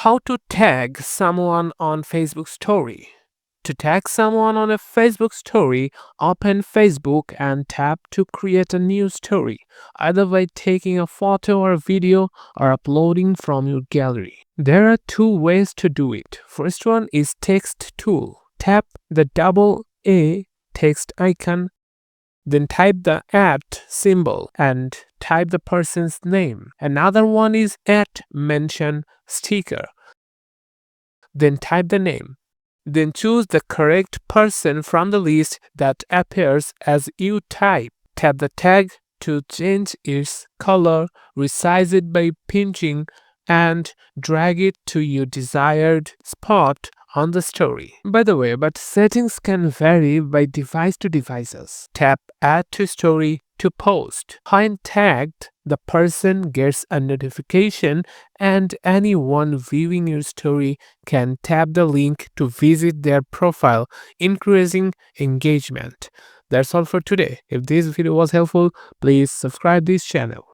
How to tag someone on Facebook story. To tag someone on a Facebook story, open Facebook and tap to create a new story, either by taking a photo or video or uploading from your gallery. There are two ways to do it. First one is text tool. Tap the double A text icon, then type the @ symbol and type the person's name. Another one is @mention sticker. Then type the name. Then choose the correct person from the list that appears as you type. Tap the tag to change its color, resize it by pinching, and drag it to your desired spot on the story. By the way, but settings can vary by device to devices. Tap Add to Story to post. When tagged, the person gets a notification and anyone viewing your story can tap the link to visit their profile, increasing engagement. That's all for today. If this video was helpful, please subscribe this channel.